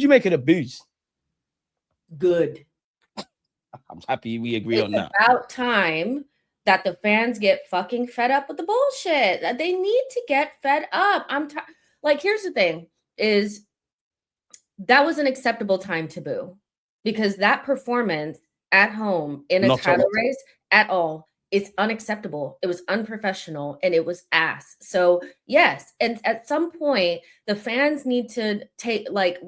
you make it a boost? Good. I'm happy we agree on that. It's about time that the fans get fucking fed up with the bullshit. They need to get fed up. Like, here's the thing is that was an acceptable time to boo, because that performance at home in a title race at all is unacceptable. It was unprofessional and it was ass. So yes, and at some point the fans need to take, like,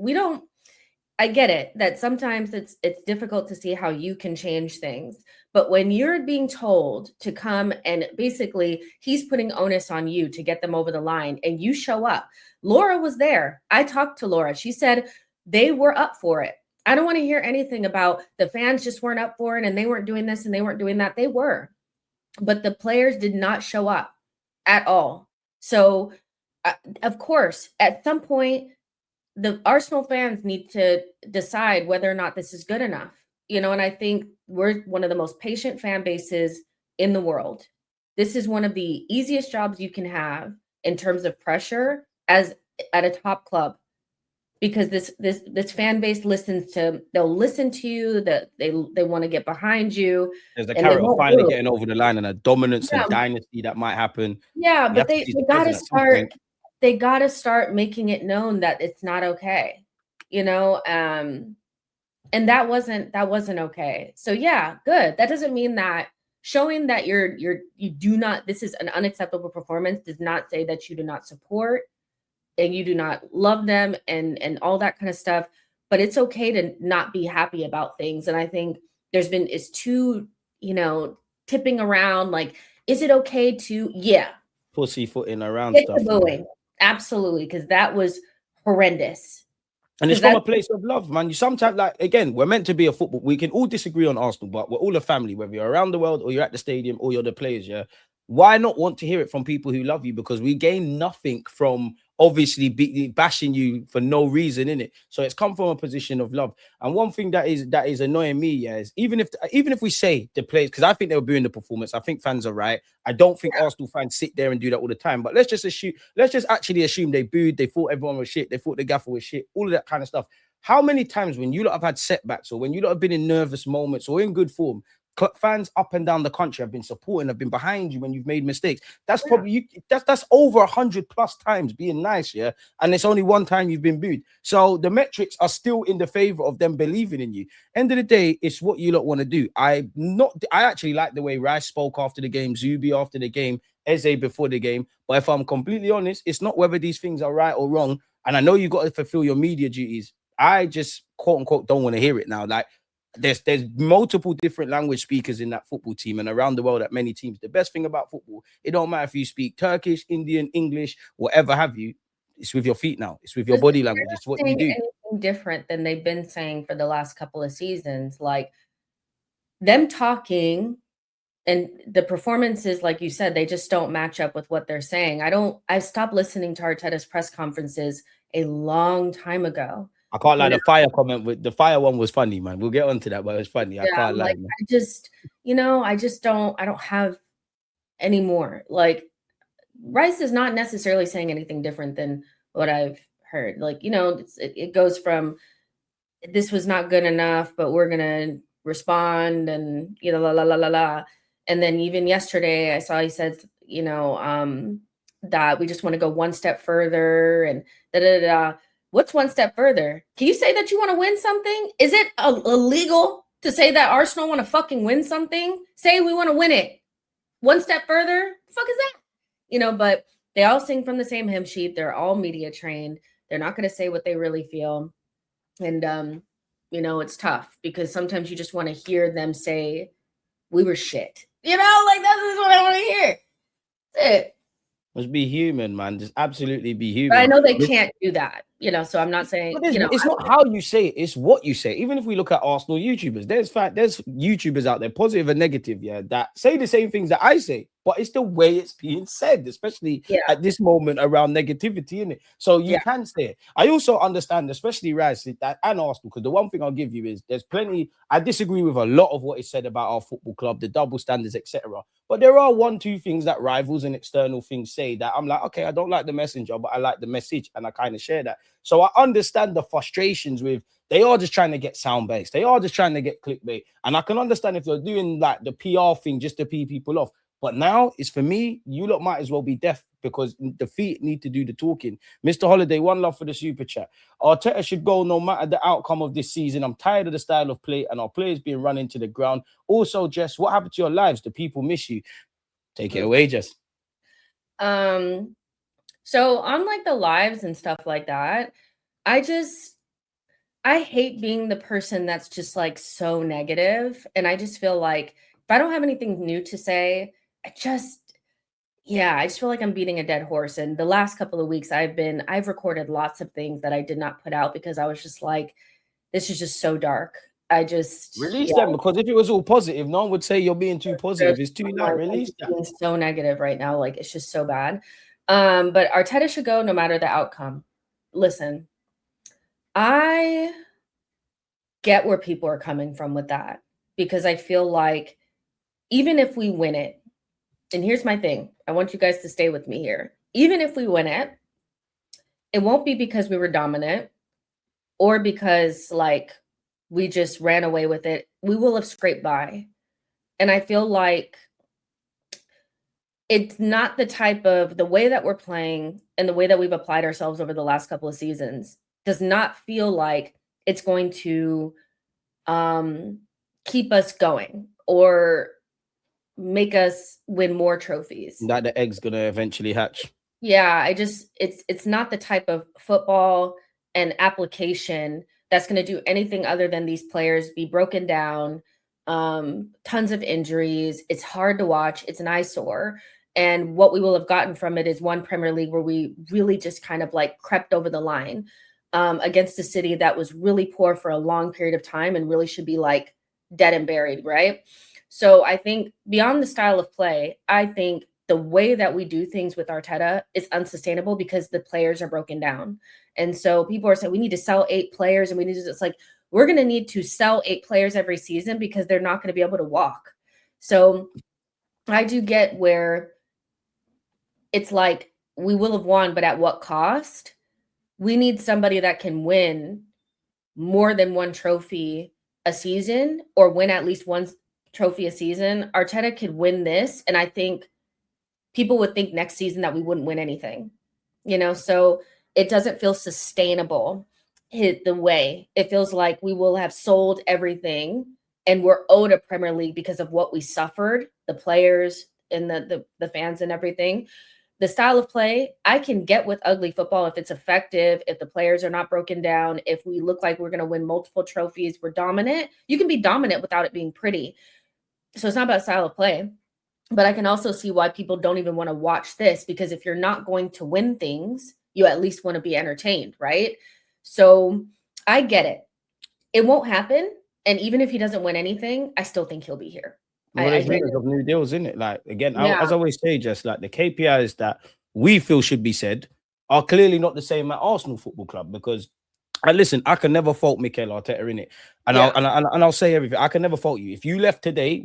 I get it that sometimes it's difficult to see how you can change things. But when you're being told to come and basically he's putting onus on you to get them over the line and you show up. Laura was there. I talked to Laura. She said they were up for it. I don't want to hear anything about the fans just weren't up for it and they weren't doing this and they weren't doing that. They were. But the players did not show up at all. So, of course, at some point, the Arsenal fans need to decide whether or not this is good enough, and I think we're one of the most patient fan bases in the world. This is one of the easiest jobs you can have in terms of pressure as at a top club, because this fan base they'll listen to you, that they want to get behind you. There's a carrot of finally getting over the line and a dominance and dynasty that might happen. Yeah, but they got to start. They got to start making it known that it's not okay, and that wasn't okay. So yeah, good. That doesn't mean that showing that you do not, this is an unacceptable performance does not say that you do not support and you do not love them and all that kind of stuff. But it's okay to not be happy about things. And I think it's too, tipping around, like, is it okay to, pussyfooting around stuff. Booing. Absolutely, because that was horrendous. And it's from a place of love, man. You sometimes, like, again, we're meant to be a football. We can all disagree on Arsenal, but we're all a family, whether you're around the world or you're at the stadium or you're the players, yeah? Why not want to hear it from people who love you? Because we gain nothing from obviously bashing you for no reason, innit? So it's come from a position of love. And one thing that is annoying me, yeah, is even if we say the players, because I think they were doing the performance, I think fans are right. I don't think Arsenal fans sit there and do that all the time. But let's just actually assume they booed, they thought everyone was shit, they thought the gaffer was shit, all of that kind of stuff. How many times when you lot have had setbacks or when you lot have been in nervous moments or in good form, fans up and down the country have been supporting, have been behind you when you've made mistakes? That's probably that's over 100+ times being nice, yeah. And it's only one time you've been booed. So the metrics are still in the favor of them believing in you. End of the day, it's what you lot want to do. I actually like the way Rice spoke after the game, Zubi after the game, Eze before the game. But if I'm completely honest, it's not whether these things are right or wrong. And I know you got to fulfill your media duties. I just quote unquote don't want to hear it now. Like, there's multiple different language speakers in that football team and around the world at many teams. The best thing about football, it don't matter if you speak Turkish, Indian, English, whatever have you. It's with your feet now. It's with your body language. It's what you do. Anything different than they've been saying for the last couple of seasons. Like, them talking and the performances, like you said, they just don't match up with what they're saying. I stopped listening to Arteta's press conferences a long time ago. I can't lie. The fire comment with the fire one was funny, man. We'll get onto that, but it was funny. I can't lie. Man. I don't have any more. Like, Rice is not necessarily saying anything different than what I've heard. Like, it goes from this was not good enough, but we're gonna respond and la la la la la. And then even yesterday, I saw he said, that we just want to go one step further and da da da. What's one step further? Can you say that you want to win something? Is it illegal to say that Arsenal want to fucking win something? Say we want to win it. One step further? The fuck is that? But they all sing from the same hymn sheet. They're all media trained. They're not going to say what they really feel. And, it's tough because sometimes you just want to hear them say, we were shit. Like, that's what I want to hear. That's it. Just be human, man. Just absolutely be human. But I know they can't do that, so I'm not saying, it's not how you say it, it's what you say. Even if we look at Arsenal YouTubers, there's YouTubers out there, positive and negative, yeah, that say the same things that I say, but it's the way it's being said, especially at this moment around negativity, innit? So you can say it. I also understand, especially Rice and Arsenal, because the one thing I'll give you is there's plenty. I disagree with a lot of what is said about our football club, the double standards, etc. But there are 1-2 things that rivals and external things say that I'm like, okay, I don't like the messenger, but I like the message, and I kind of share that. So I understand the frustrations with, they are just trying to get sound base. They are just trying to get clickbait. And I can understand if you're doing like the PR thing just to pee people off. But now it's for me, you lot might as well be deaf, because the feet need to do the talking. Mr. Holiday, one love for the super chat. Arteta should go no matter the outcome of this season. I'm tired of the style of play and our players being run into the ground. Also, Jess, what happened to your lives? The people miss you. Take it away, Jess. So on like the lives and stuff like that, I hate being the person that's just like so negative. And I just feel like if I don't have anything new to say, I just feel like I'm beating a dead horse. And the last couple of weeks I've recorded lots of things that I did not put out because I was just like, this is just so dark. I just release them, because if it was all positive, no one would say you're being too positive. It's too late. Release that. Being so negative right now, like it's just so bad. But Arteta should go no matter the outcome. Listen, I get where people are coming from with that, because I feel like even if we win it, and here's my thing, I want you guys to stay with me here. Even if we win it, it won't be because we were dominant or because like we just ran away with it. We will have scraped by. And I feel like it's not the type of, the way that we're playing and the way that we've applied ourselves over the last couple of seasons does not feel like it's going to keep us going or make us win more trophies. That the egg's gonna eventually hatch. Yeah, it's not the type of football and application that's going to do anything other than these players be broken down, tons of injuries. It's hard to watch. It's an eyesore. And what we will have gotten from it is one Premier League where we really just kind of like crept over the line against a city that was really poor for a long period of time and really should be like dead and buried, right? So I think beyond the style of play, I think the way that we do things with Arteta is unsustainable because the players are broken down. And so people are saying we need to sell 8 players and we need to, it's like, we're going to need to sell 8 players every season because they're not going to be able to walk. So I do get where it's like we will have won, but at what cost? We need somebody that can win more than one trophy a season or win at least one trophy a season. Arteta could win this. And I think people would think next season that we wouldn't win anything, you know? So it doesn't feel sustainable the way it feels like we will have sold everything and we're owed a Premier League because of what we suffered, the players and the fans and everything. The style of play, I can get with ugly football if it's effective, if the players are not broken down, if we look like we're going to win multiple trophies, we're dominant. You can be dominant without it being pretty. So it's not about style of play. But I can also see why people don't even want to watch this, because if you're not going to win things, you at least want to be entertained, right? So I get it. It won't happen. And even if he doesn't win anything, I still think he'll be here. Well, there's rumors of new deals, isn't it? Like, again, as I always say, just like the KPIs that we feel should be said are clearly not the same at Arsenal Football Club, because and listen, I can never fault Mikel Arteta in it, and I'll say everything. I can never fault you. If you left today,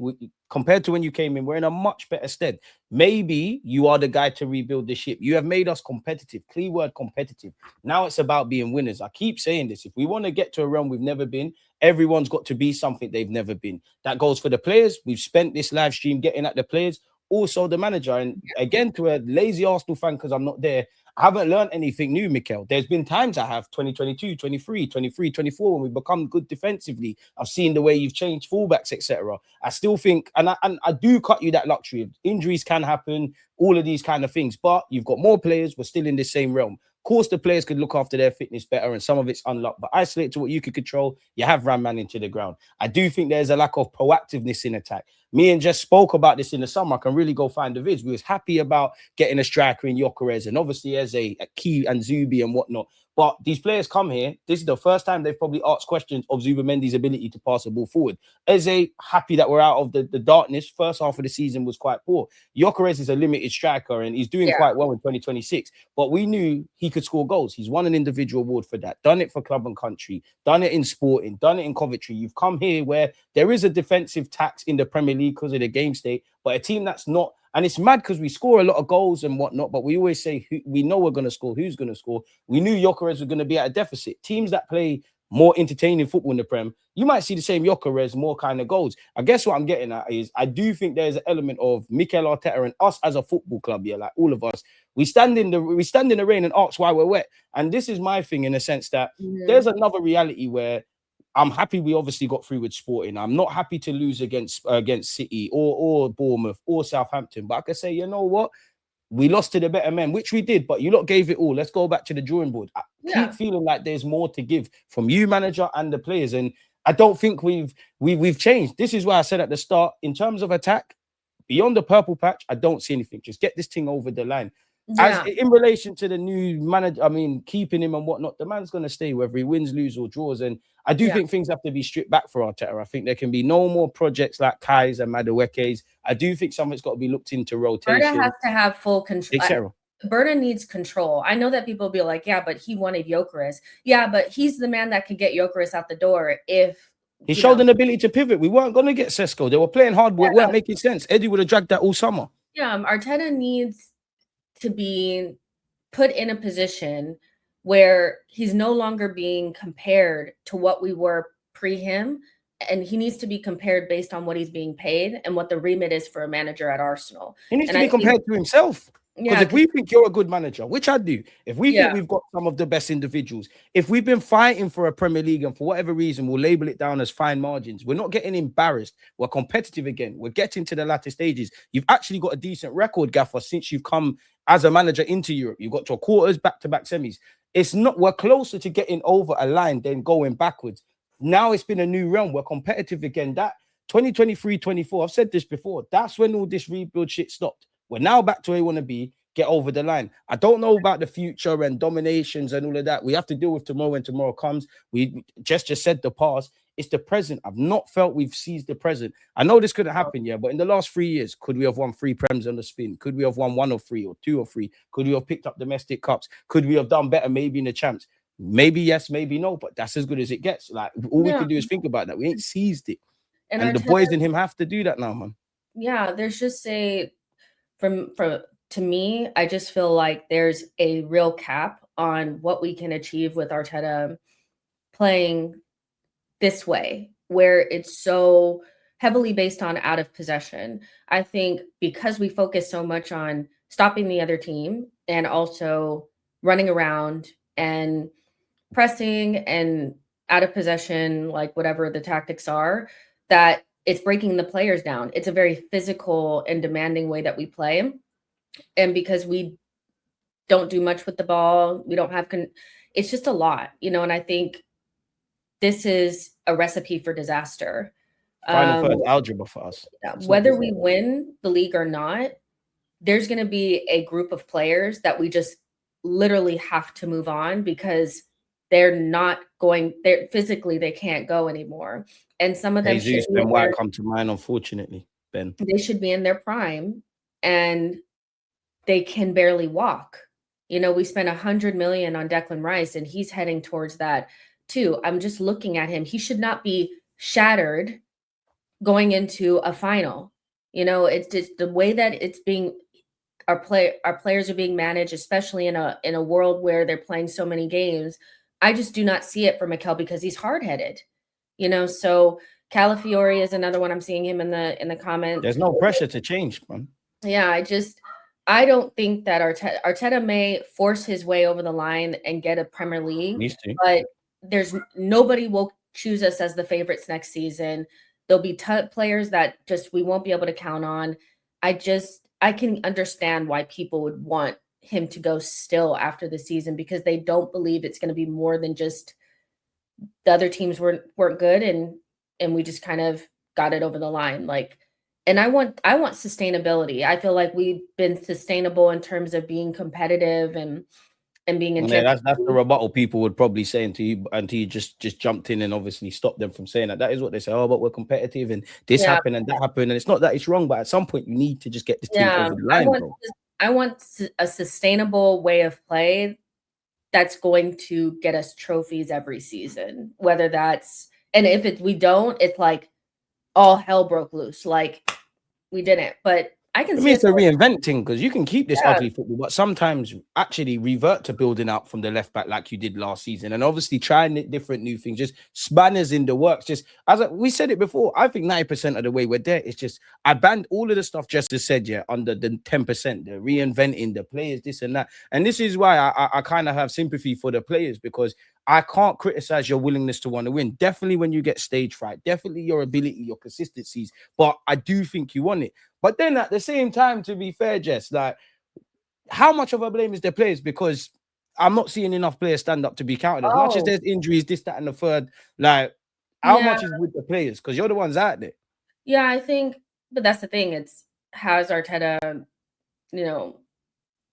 compared to when you came in, we're in a much better stead. Maybe you are the guy to rebuild the ship. You have made us competitive. Keyword competitive. Now it's about being winners. I keep saying this. If we want to get to a realm we've never been, everyone's got to be something they've never been. That goes for the players. We've spent this live stream getting at the players. Also the manager. And again, to a lazy Arsenal fan, because I'm not there, I haven't learned anything new, Mikel. There's been times I have 2022, 23, 23, 24 when we become good defensively. I've seen the way you've changed fullbacks, etc. I still think, and I do cut you that luxury. Injuries can happen, all of these kind of things, but you've got more players. We're still in the same realm. Of course, the players could look after their fitness better, and some of it's unlocked, but isolate to what you could control. You have ran man into the ground. I do think there's a lack of proactiveness in attack. Me and Jess spoke about this in the summer. I can really go find the vids. We was happy about getting a striker in Gyökeres and obviously as a Key and Zubi and whatnot. But these players come here. This is the first time they've probably asked questions of Zubamendi's ability to pass the ball forward. Eze, happy that we're out of the darkness. First half of the season was quite poor. Gyökeres is a limited striker and he's doing quite well in 2026. But we knew he could score goals. He's won an individual award for that. Done it for club and country. Done it in Sporting. Done it in Coventry. You've come here where there is a defensive tax in the Premier League because of the game state. But a team that's not And it's mad because we score a lot of goals and whatnot, but we always say we know we're going to score, who's going to score. We knew Gyökeres was going to be at a deficit. Teams that play more entertaining football in the Prem, you might see the same Gyökeres, more kind of goals. I guess what I'm getting at is I do think there's an element of Mikel Arteta and us as a football club, yeah, like all of us, we stand in the rain and ask why we're wet. And this is my thing in the sense that there's another reality where I'm happy we obviously got through with Sporting. I'm not happy to lose against City or Bournemouth or Southampton. But I can say, you know what? We lost to the better men, which we did, but you lot gave it all. Let's go back to the drawing board. I keep feeling like there's more to give from you, manager, and the players. And I don't think we've changed. This is why I said at the start, in terms of attack, beyond the purple patch, I don't see anything. Just get this thing over the line. As in relation to the new manager, I mean, keeping him and whatnot, the man's going to stay whether he wins, loses, or draws. And I do think things have to be stripped back for Arteta. I think there can be no more projects like Kai's and Madueke's. I do think something's got to be looked into rotation. Berta has to have full control. Etc. Berta needs control. I know that people will be like, yeah, but he wanted Gyökeres. Yeah, but he's the man that could get Gyökeres out the door if he showed an ability to pivot. We weren't going to get Sesko. They were playing hard, but it weren't making sense. Eddie would have dragged that all summer. Yeah, Arteta needs to be put in a position where he's no longer being compared to what we were pre him, and he needs to be compared based on what he's being paid and what the remit is for a manager at Arsenal. He needs to be compared to himself. Because if we think you're a good manager, which I do, if we think we've got some of the best individuals, if we've been fighting for a Premier League and for whatever reason we'll label it down as fine margins, we're not getting embarrassed. We're competitive again. We're getting to the latter stages. You've actually got a decent record, Gaffer, since you've come as a manager into Europe. You've got to quarters, back-to-back semis. It's not, we're closer to getting over a line than going backwards. Now it's been a new realm. We're competitive again. That 2023-24, I've said this before, that's when all this rebuild shit stopped. We're now back to where we want to be, get over the line. I don't know about the future and dominations and all of that. We have to deal with tomorrow when tomorrow comes. We just said the past. It's the present. I've not felt we've seized the present. I know this couldn't happen, but in the last 3 years, could we have won 3 Prems on the spin? Could we have won 1 or 3 or 2 or 3? Could we have picked up domestic cups? Could we have done better maybe in the champs? Maybe yes, maybe no, but that's as good as it gets. Like, all we can do is think about that. We ain't seized it. And the boys in him have to do that now, man. Yeah, there's just to me, I just feel like there's a real cap on what we can achieve with Arteta playing this way, where it's so heavily based on out of possession. I think because we focus so much on stopping the other team and also running around and pressing and out of possession, like whatever the tactics are, that it's breaking the players down. It's a very physical and demanding way that we play. And because we don't do much with the ball, we don't have, it's just a lot, and I think this is a recipe for disaster. Final third algebra for us. Whether we win the league or not, there's going to be a group of players that we just literally have to move on because they're physically, they can't go anymore. And some of them Jesus and White come to mind, unfortunately, Ben. They should be in their prime and they can barely walk. We spent $100 million on Declan Rice and he's heading towards that too. I'm just looking at him. He should not be shattered going into a final. It's just the way that it's being, our players are being managed, especially in a world where they're playing so many games. I just do not see it for Mikel because he's hard-headed. So Calafiori is another one. I'm seeing him in the comments. There's no pressure to change, man. Yeah, I don't think that Arteta may force his way over the line and get a Premier League, but there's nobody will choose us as the favorites next season. There'll be players that just we won't be able to count on. I can understand why people would want him to go still after the season because they don't believe it's going to be more than just the other teams weren't good and we just kind of got it over the line. And I want sustainability. I feel like we've been sustainable in terms of being competitive and being in. Yeah, that's the rebuttal people would probably say until you just jumped in and obviously stopped them from saying that. That is what they say. Oh, but we're competitive and this happened and that happened. And it's not that it's wrong, but at some point you need to just get this team over the line, bro. I want a sustainable way of play that's going to get us trophies every season. Whether that's and if we don't, it's like all hell broke loose. Like we didn't. But I can I see mean, it. it's a reinventing because you can keep this Yeah. ugly football, but sometimes actually revert to building up from the left back like you did last season, and obviously trying different new things, just spanners in the works. Just we said it before, I think 90% of the way we're there. It's just I banned all of the stuff just as said, yeah, under the 10%, the reinventing the players, this and that, and this is why I kind of have sympathy for the players because I can't criticize your willingness to want to win. Definitely when you get stage fright, definitely your ability, your consistencies, but I do think you want it. But then at the same time, to be fair, Jess, like, how much of a blame is the players? Because I'm not seeing enough players stand up to be counted. As much as there's injuries, this, that, and the third, like, how much is with the players? Because you're the ones out there. Yeah, I think, but that's the thing. It's has Arteta,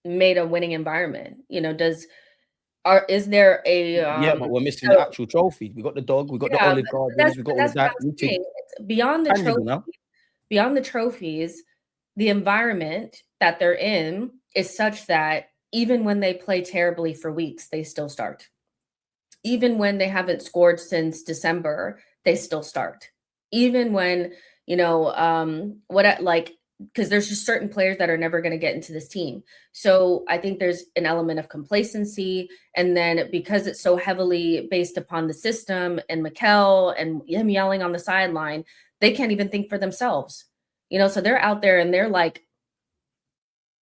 made a winning environment? Is there a Yeah, but we're missing the actual trophy. We got the dog, we got the olive gardens, we got all of that. what I'm saying. It's beyond the beyond the trophies, the environment that they're in is such that even when they play terribly for weeks, they still start. Even when they haven't scored since December, they still start. Even when, because there's just certain players that are never going to get into this team. So I think there's an element of complacency. And then because it's so heavily based upon the system and Mikel and him yelling on the sideline, they can't even think for themselves. So they're out there and they're like,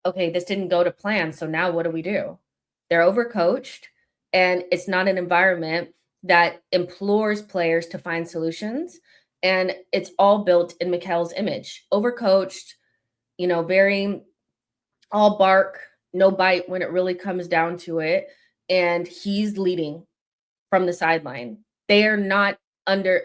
okay, this didn't go to plan. So now what do we do? They're overcoached, and it's not an environment that implores players to find solutions. And it's all built in Mikel's image. Overcoached, very all bark, no bite when it really comes down to it. And he's leading from the sideline. They are not under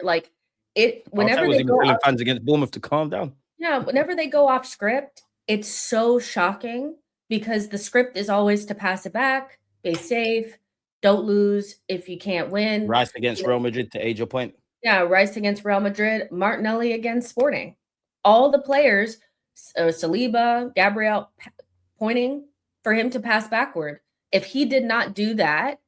it. Whenever they go telling fans against Bournemouth to calm down. Yeah, whenever they go off script, it's so shocking because the script is always to pass it back, be safe, don't lose if you can't win. Rice against Real Madrid to age your point. Yeah, Rice against Real Madrid, Martinelli against Sporting. All the players, Saliba, Gabriel, pointing for him to pass backward. If he did not do that,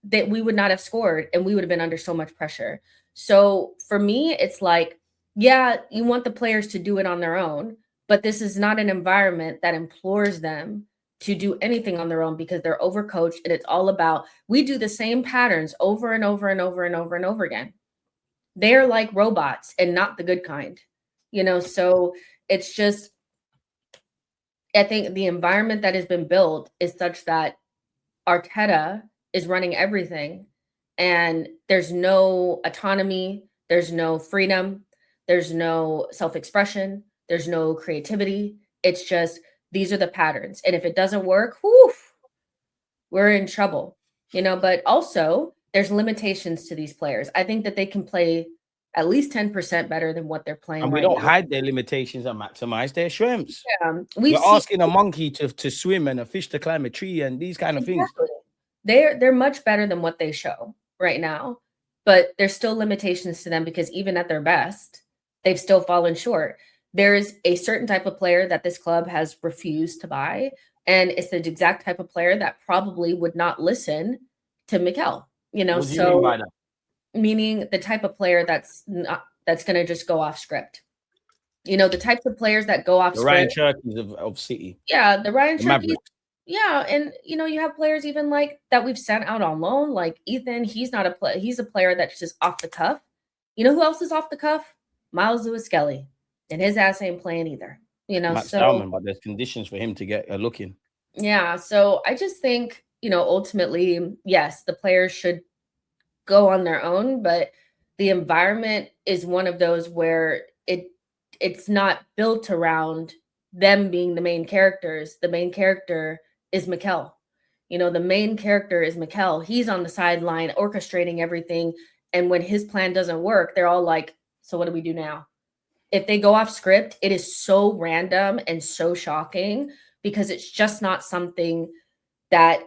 that we would not have scored and we would have been under so much pressure. So for me, it's like, yeah, you want the players to do it on their own, but this is not an environment that implores them to do anything on their own because they're overcoached and it's all about, we do the same patterns over and over and over and over and over again. They're like robots and not the good kind, so it's just, I think the environment that has been built is such that Arteta is running everything and there's no autonomy, there's no freedom, there's no self-expression, there's no creativity. It's just, these are the patterns. And if it doesn't work, we're in trouble, but also there's limitations to these players. I think that they can play at least 10% better than what they're playing. And we don't hide their limitations and maximize their strengths. Yeah, we're asking a monkey to swim and a fish to climb a tree and these kind of things. They're much better than what they show right now, but there's still limitations to them because even at their best, they've still fallen short. There's a certain type of player that this club has refused to buy, and it's the exact type of player that probably would not listen to Mikel. What do you mean by that? Meaning the type of player that's going to just go off script. The types of players that go off script. Ryan Cherkis of City. Yeah, the Ryan Cherkis. Yeah, and you have players even like that we've sent out on loan, like Ethan. He's not a player. He's a player that's just off the cuff. You know who else is off the cuff? Miles Lewis-Skelly, and his ass ain't playing either. Matt Salmon, but there's conditions for him to get a look in. Yeah, so I just think ultimately, yes, the players should go on their own, but the environment is one of those where it's not built around them being the main characters. The main character is Mikel. The main character is Mikel. He's on the sideline orchestrating everything. And when his plan doesn't work, they're all like, so what do we do now? If they go off script, it is so random and so shocking because it's just not something that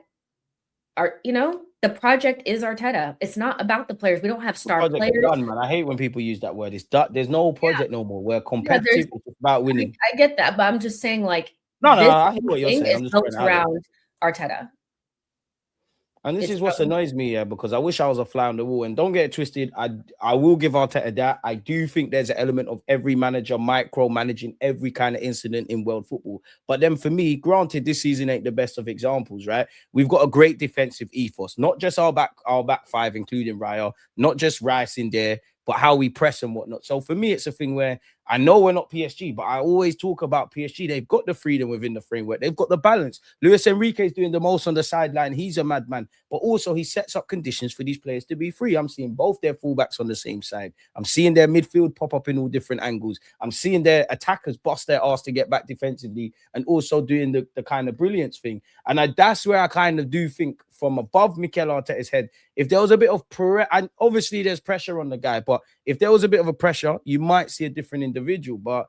the project is Arteta. It's not about the players. We don't have star players. Done, man. I hate when people use that word. It's done. There's no project no more. We're competitive. It's about winning. I get that, but I'm just saying, like, no, I hear what you're saying. I'm just built around Arteta. And this It's is what from annoys me, yeah, because I wish I was a fly on the wall. And don't get it twisted, I will give Arteta that. I do think there's an element of every manager micro-managing every kind of incident in world football. But then for me, granted, this season ain't the best of examples, right? We've got a great defensive ethos, not just our back five, including Raya, not just Rice in there, but how we press and whatnot. So for me, it's a thing where I know we're not PSG, but I always talk about PSG. They've got the freedom within the framework. They've got the balance. Luis Enrique is doing the most on the sideline. He's a madman. But also he sets up conditions for these players to be free. I'm seeing both their fullbacks on the same side. I'm seeing their midfield pop up in all different angles. I'm seeing their attackers bust their ass to get back defensively and also doing the kind of brilliance thing. And that's where I kind of do think from above Mikel Arteta's head, if there was a bit of and obviously there's pressure on the guy, but if there was a bit of a pressure, you might see a different individual. But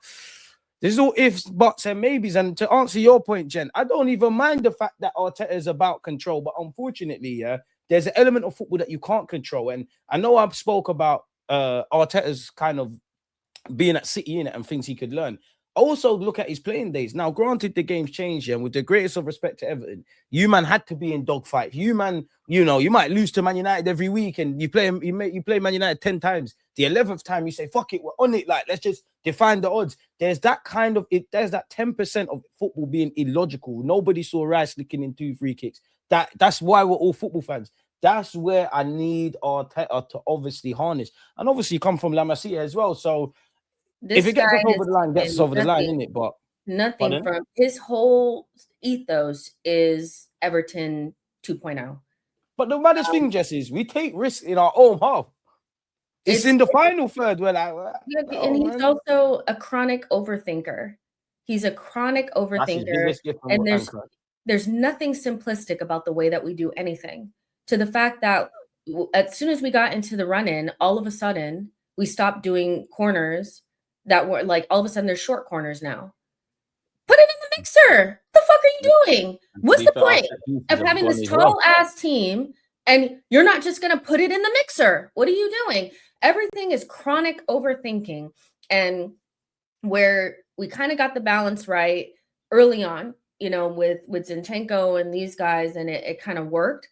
there's all ifs, buts, and maybes. And to answer your point, Jen, I don't even mind the fact that Arteta is about control, but unfortunately, yeah, there's an element of football that you can't control. And I know I've spoke about Arteta's kind of being at City in it and things he could learn. Also, look at his playing days. Now, granted, the game's changed, and with the greatest of respect to Everton, you man had to be in dogfight. You man, you know, you might lose to Man United every week, and you play Man United 10 times. The 11th time, you say, "Fuck it, we're on it." Like, let's just define the odds. There's that kind of it. There's that 10% of football being illogical. Nobody saw Rice licking in 2 free kicks. That's why we're all football fans. That's where I need Arteta to obviously harness, and obviously come from La Masia as well. So. this If it gets guy us over has the line, gets us over the line, nothing, innit? But nothing pardon? from his whole ethos is Everton 2.0. But the maddest thing, Jess, is we take risks in our own half. It's in the final third. We're like, and he's also a chronic overthinker. He's a chronic overthinker, and there's nothing simplistic about the way that we do anything. To the fact that as soon as we got into the run-in, all of a sudden we stopped doing corners that were like all of a sudden there's short corners now. Put it in the mixer. The fuck are you doing? What's the point of having this tall ass team and you're not just gonna put it in the mixer? What are you doing? Everything is chronic overthinking, and where we kind of got the balance right early on, you know, with Zinchenko and these guys, and it kind of worked.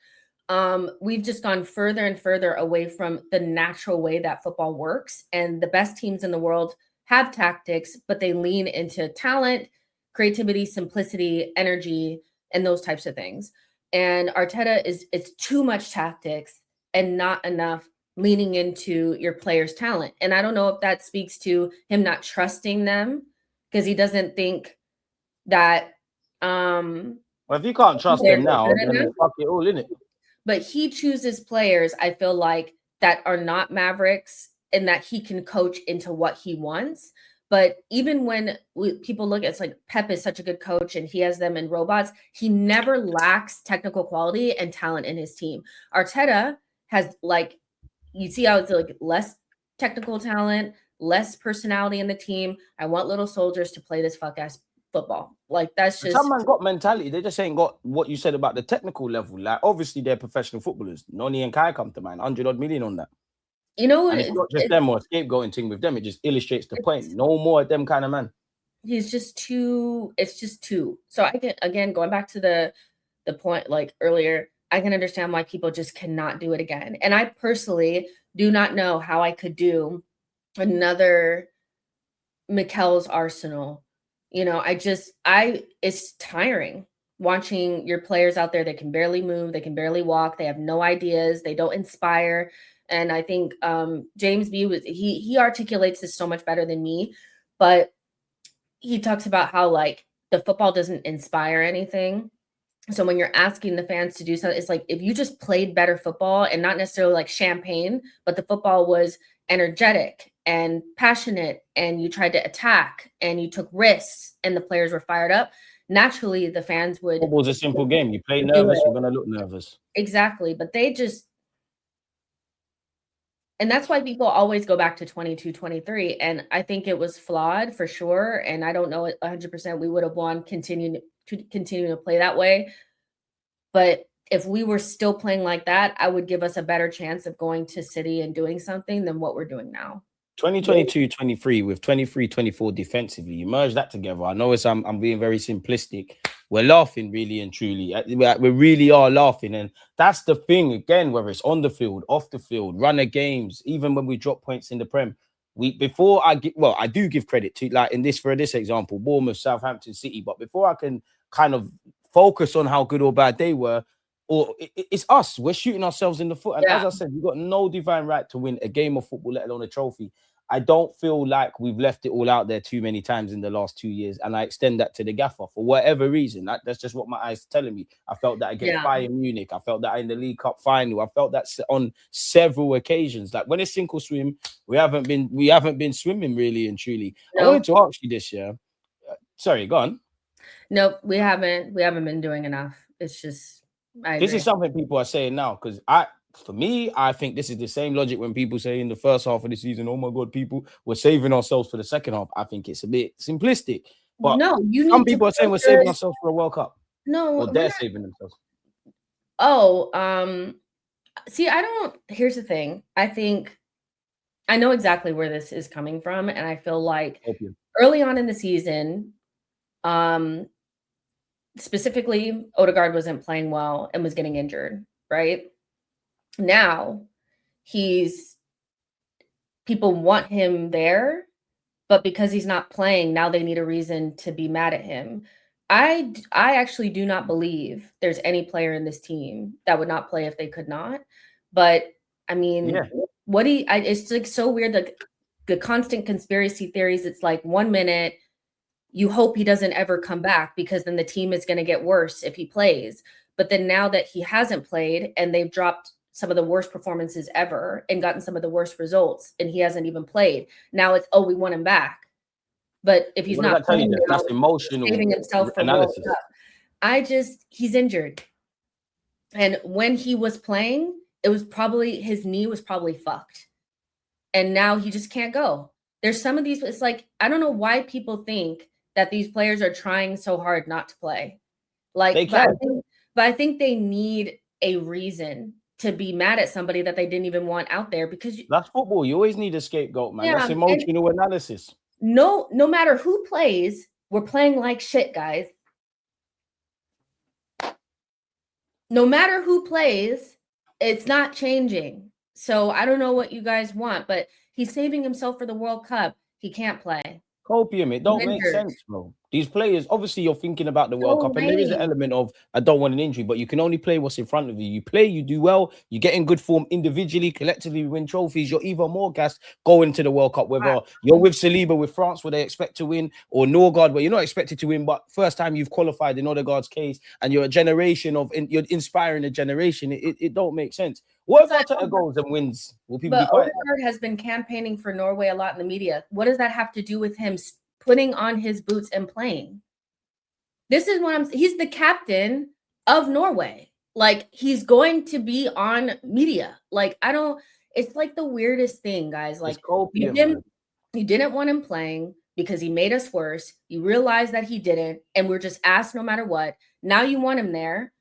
We've just gone further and further away from the natural way that football works. And the best teams in the world have tactics, but they lean into talent, creativity, simplicity, energy, and those types of things. And Arteta it's too much tactics and not enough leaning into your players' talent. And I don't know if that speaks to him not trusting them because he doesn't think that well, if you can't trust them now, then fuck it all, innit? But he chooses players, I feel like, that are not Mavericks and that he can coach into what he wants. But even when people look at it's like Pep is such a good coach and he has them in robots, he never lacks technical quality and talent in his team. Arteta has, like, you see how it's like less technical talent, less personality in the team. I want little soldiers to play this fuck ass football. Like, that's just some man got mentality. They just ain't got what you said about the technical level. Like, obviously they're professional footballers. Noni and Kai come to mind, 100 million on that. You know, and it's not just them or a scapegoating thing with them. It just illustrates the point. No more of them kind of man. He's just too. It's just too. So I can, again, going back to the point like earlier, I can understand why people just cannot do it again. And I personally do not know how I could do another Mikel's Arsenal. You know, it's tiring watching your players out there that can barely move, they can barely walk, they have no ideas, they don't inspire. And I think James B he articulates this so much better than me, but he talks about how like the football doesn't inspire anything. So when you're asking the fans to do something, it's like if you just played better football and not necessarily like champagne, but the football was energetic and passionate and you tried to attack and you took risks and the players were fired up, naturally the fans would. Football's a simple game. You play nervous, you're going to look nervous. Exactly. But they just, and that's why people always go back to 22, 23. And I think it was flawed for sure. And I don't know 100% we would have won continuing to play that way. But if we were still playing like that, I would give us a better chance of going to City and doing something than what we're doing now. 2022-23 with 23-24 defensively. You merge that together. I know I'm being very simplistic, we're laughing really and truly. We really are laughing. And that's the thing, again, whether it's on the field, off the field, runner games, even when we drop points in the Prem. I do give credit to, like, for this example, Bournemouth, Southampton, City. But before I can kind of focus on how good or bad they were, it's us. We're shooting ourselves in the foot. And as I said, we've got no divine right to win a game of football, let alone a trophy. I don't feel like we've left it all out there too many times in the last 2 years. And I extend that to the gaffer for whatever reason. That's just what my eyes are telling me. I felt that against Bayern Munich. I felt that in the League Cup final. I felt that on several occasions. Like when it's sink or swim, we haven't been swimming really and truly. No. I wanted to ask you this, yeah. Sorry, go on. Nope, we haven't been doing enough. It's just this is something people are saying now, because for me, I think this is the same logic when people say in the first half of the season, oh my God, people, we're saving ourselves for the second half. I think it's a bit simplistic. But no, some people are saying we're saving ourselves for a World Cup. No. Or they're saving themselves. See, here's the thing. I think I know exactly where this is coming from. And I feel like early on in the season, specifically, Odegaard wasn't playing well and was getting injured, right? Now, people want him there, but because he's not playing, now they need a reason to be mad at him. I actually do not believe there's any player in this team that would not play if they could not. But I mean, it's like so weird. Like the constant conspiracy theories. It's like 1 minute you hope he doesn't ever come back because then the team is going to get worse if he plays. But then now that he hasn't played and they've dropped some of the worst performances ever and gotten some of the worst results, and he hasn't even played. Now it's, we want him back. But if he's not playing, that's emotional saving himself for analysis. He's injured. And when he was playing, his knee was probably fucked. And now he just can't go. There's some of these, it's like, I don't know why people think that these players are trying so hard not to play. Like, but I think they need a reason to be mad at somebody that they didn't even want out there, because that's football. You always need a scapegoat, man. That's emotional analysis. No matter who plays, we're playing like shit, guys. No matter who plays, it's not changing. So I don't know what you guys want, but he's saving himself for the World Cup. He can't play. Copium, it don't make sense, bro. These players, obviously, you're thinking about the World Cup, and there is an element of I don't want an injury, but you can only play what's in front of you. You play, you do well, you get in good form individually, collectively, you win trophies. You're even more gassed going to the World Cup. Whether you're with Saliba, with France, where they expect to win, or Norgard, where you're not expected to win, but first time you've qualified in Odegaard's case, and you're a generation you're inspiring a generation. It don't make sense. What if Arteta goes and wins? Will people be quiet? Odegaard has been campaigning for Norway a lot in the media. What does that have to do with him putting on his boots and playing? This is what he's the captain of Norway. Like, he's going to be on media. Like, it's like the weirdest thing, guys. Like, you didn't want him playing because he made us worse. You realized that he didn't, and we're just asked no matter what. Now you want him there,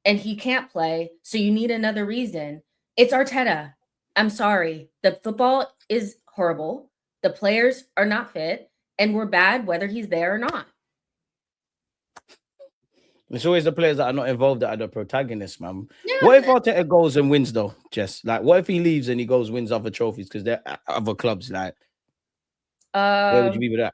and he can't play, so you need another reason. It's Arteta. I'm sorry. The football is horrible. The players are not fit, and we're bad whether he's there or not. It's always the players that are not involved that are the protagonists, man. Yeah, what if Arteta goes and wins, though, Jess? Like, what if he leaves and he goes wins other trophies because they're other clubs? Like, where would you be with that?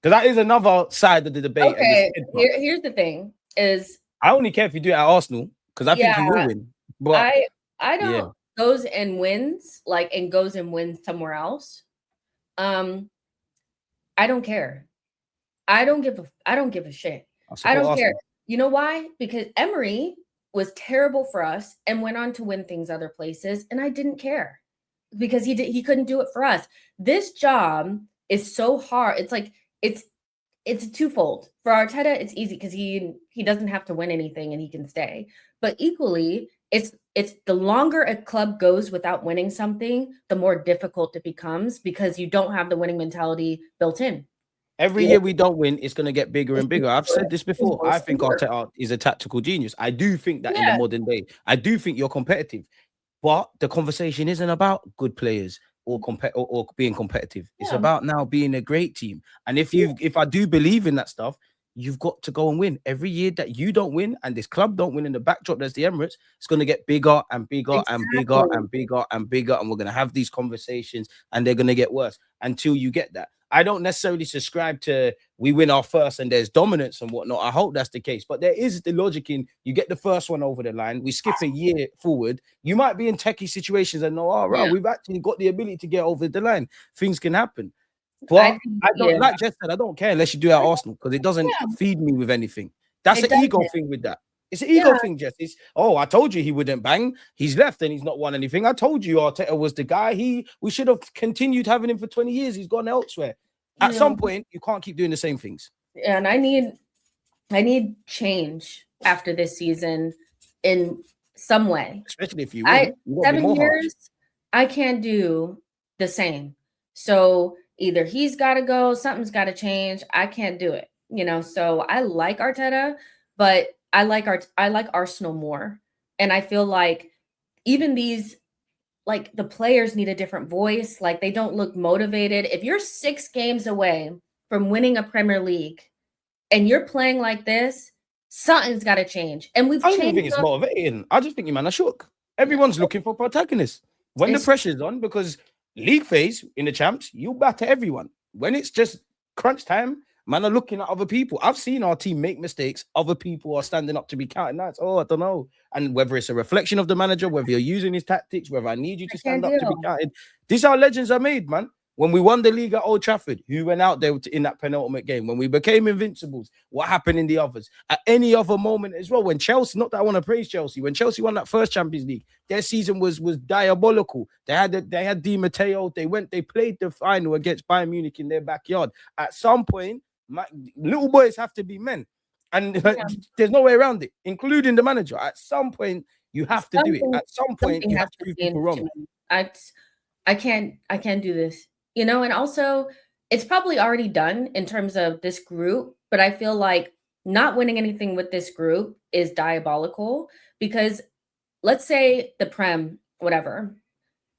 Because that is another side of the debate. Okay, here's the thing: is I only care if you do it at Arsenal because I think he will win. But I don't goes and wins somewhere else. I don't care. I don't give a shit. I don't care. You know why? Because Emery was terrible for us and went on to win things other places, and I didn't care because he couldn't do it for us. This job is so hard. It's like it's twofold. For Arteta, it's easy because he doesn't have to win anything and he can stay. But equally, it's the longer a club goes without winning something, the more difficult it becomes because you don't have the winning mentality built in. Every year we don't win, it's going to get bigger and bigger. I've said this before. I think Arteta is a tactical genius. I do think that in the modern day, I do think you're competitive. But the conversation isn't about good players or being competitive. It's about now being a great team. And if I do believe in that stuff, you've got to go and win. Every year that you don't win and this club don't win in the backdrop, there's the Emirates, it's going to get bigger and bigger and bigger and bigger and bigger. And we're going to have these conversations and they're going to get worse until you get that. I don't necessarily subscribe to we win our first and there's dominance and whatnot. I hope that's the case. But there is the logic in you get the first one over the line. We skip a year forward. You might be in techie situations and know, all right, we've actually got the ability to get over the line. Things can happen. But I don't, like Jess said, I don't care unless you do it at Arsenal because it doesn't feed me with anything. That's an ego thing with that. It's an ego thing, Jess. It's, I told you he wouldn't bang. He's left and he's not won anything. I told you Arteta was the guy. We should have continued having him for 20 years. He's gone elsewhere. At some point, you can't keep doing the same things. And I need change after this season in some way. Especially if you win. 7 years, I can't do the same. So either he's got to go, something's got to change. I can't do it, So I like Arteta, but I like Arsenal more, and I feel like even these, like the players need a different voice. Like they don't look motivated. If you're 6 games away from winning a Premier League, and you're playing like this, something's got to change. And I don't think it's motivating. I just think you man are shook. Everyone's looking for protagonists when the pressure's on because. League phase in the champs, you batter everyone. When it's just crunch time, man are looking at other people. I've seen our team make mistakes. Other people are standing up to be counted. That's I don't know. And whether it's a reflection of the manager, whether you're using his tactics, whether I need you to stand up to be counted. This is how legends are made, man. When we won the league at Old Trafford, who went out there in that penultimate game? When we became invincibles, what happened in the others? At any other moment as well, when Chelsea, not that I want to praise Chelsea, when Chelsea won that first Champions League, their season was diabolical. They had Di Matteo. They played the final against Bayern Munich in their backyard. At some point, little boys have to be men. And there's no way around it, including the manager. At some point, you have to do it. At some point, you have to prove people wrong. I can't do this. And also it's probably already done in terms of this group, but I feel like not winning anything with this group is diabolical because let's say the Prem, whatever,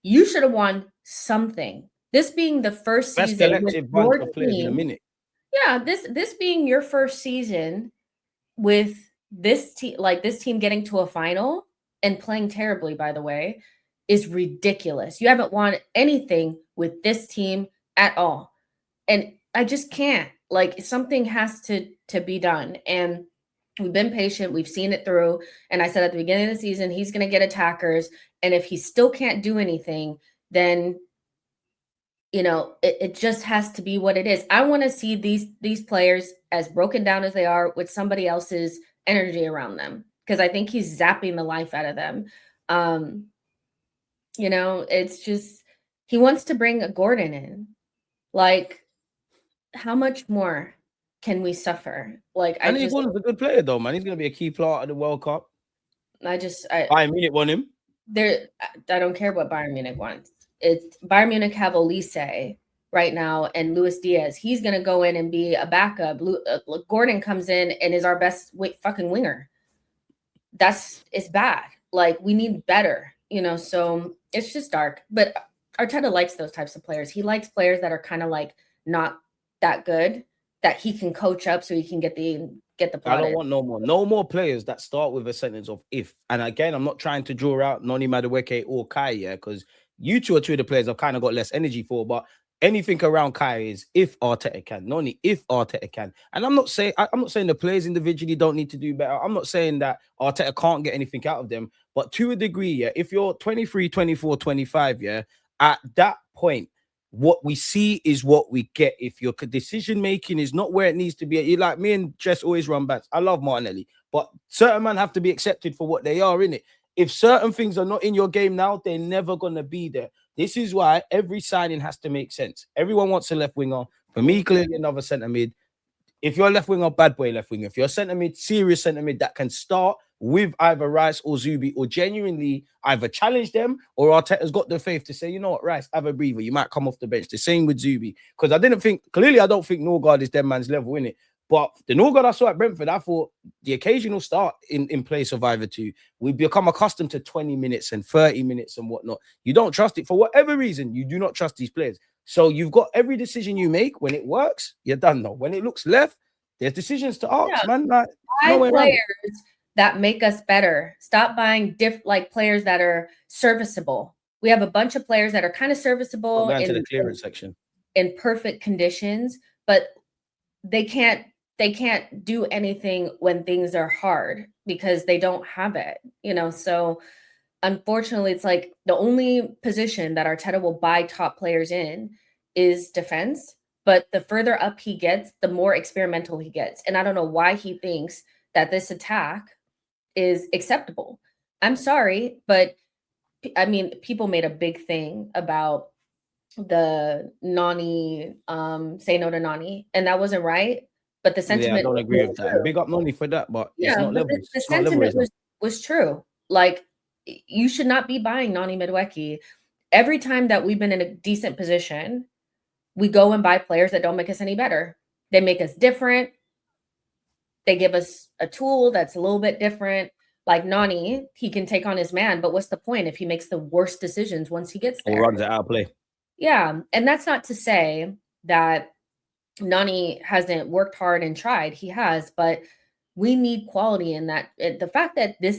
you should have won something. This being the first season with your team, in a minute. Yeah, this being your first season with this team, like this team getting to a final and playing terribly, by the way, is ridiculous. You haven't won anything with this team at all. And I just can't. Like something has to be done. And we've been patient. We've seen it through. And I said at the beginning of the season, he's going to get attackers. And if he still can't do anything, then, it just has to be what it is. I want to see these players as broken down as they are with somebody else's energy around them. Because I think he's zapping the life out of them. It's just, he wants to bring a Gordon in. Like, how much more can we suffer? Like, Gordon's a good player, though, man. He's going to be a key part of the World Cup. Bayern Munich won him. I don't care what Bayern Munich wants. It's Bayern Munich have Olise right now and Luis Diaz. He's going to go in and be a backup. Gordon comes in and is our best fucking winger. It's bad. Like, we need better, so it's just dark. But Arteta likes those types of players. He likes players that are kind of like not that good, that he can coach up so he can get the plot. I don't want no more players that start with a sentence of if. And again, I'm not trying to draw out Noni Madueke or Kai, because you two are two of the players I've kind of got less energy for, but anything around Kai is if Arteta can. Noni, if Arteta can. And I'm not saying the players individually don't need to do better. I'm not saying that Arteta can't get anything out of them, but to a degree, if you're 23, 24, 25, at that point, what we see is what we get. If your decision making is not where it needs to be, you like me and Jess always run bats. I love Martinelli, but certain men have to be accepted for what they are in it. If certain things are not in your game now, they're never gonna be there. This is why every signing has to make sense. Everyone wants a left winger. For me, clearly another centre mid. If you're a left winger, bad boy left winger. If you're a centre mid, serious centre mid that can start with either Rice or Zubi, or genuinely either challenge them, or Arteta's got the faith to say, you know what, Rice, have a breather. You might come off the bench. The same with Zubi. Because I don't think Norgard is that man's level, innit? But the Norgard I saw at Brentford, I thought the occasional start in place of either two, we become accustomed to 20 minutes and 30 minutes and whatnot. You don't trust it for whatever reason. You do not trust these players. So you've got every decision you make. When it works, you're done though. When it looks left, There's decisions to ask, Yeah. man. Like, Buy no way around it. players that make us better. Stop buying like players that are serviceable. We have a bunch of players that are kind of Not serviceable going to the clearance section. in perfect conditions, but they can't do anything when things are hard because they don't have it, you know. So unfortunately, it's like the only position that Arteta will buy top players in is defense. But the further up he gets, the more experimental he gets. And I don't know why he thinks that this attack is acceptable. I'm sorry, but I mean, people made a big thing about the Nani, say no to Nani, and that wasn't right. But the Yeah, I sentiment don't was agree with that. true. And big up Noni for that, but it's Yeah, not but levels. the It's not sentiment levelism. was true. Like, you should not be buying Nani Midweki. Every time that we've been in a decent position, we go and buy players that don't make us any better. They make us different. They give us a tool that's a little bit different. Like Nani, he can take on his man, but what's the point if he makes the worst decisions once he gets Or there? runs it out of play. Yeah, and that's not to say that Nani hasn't worked hard and tried. He has, but we need quality in that. The fact that this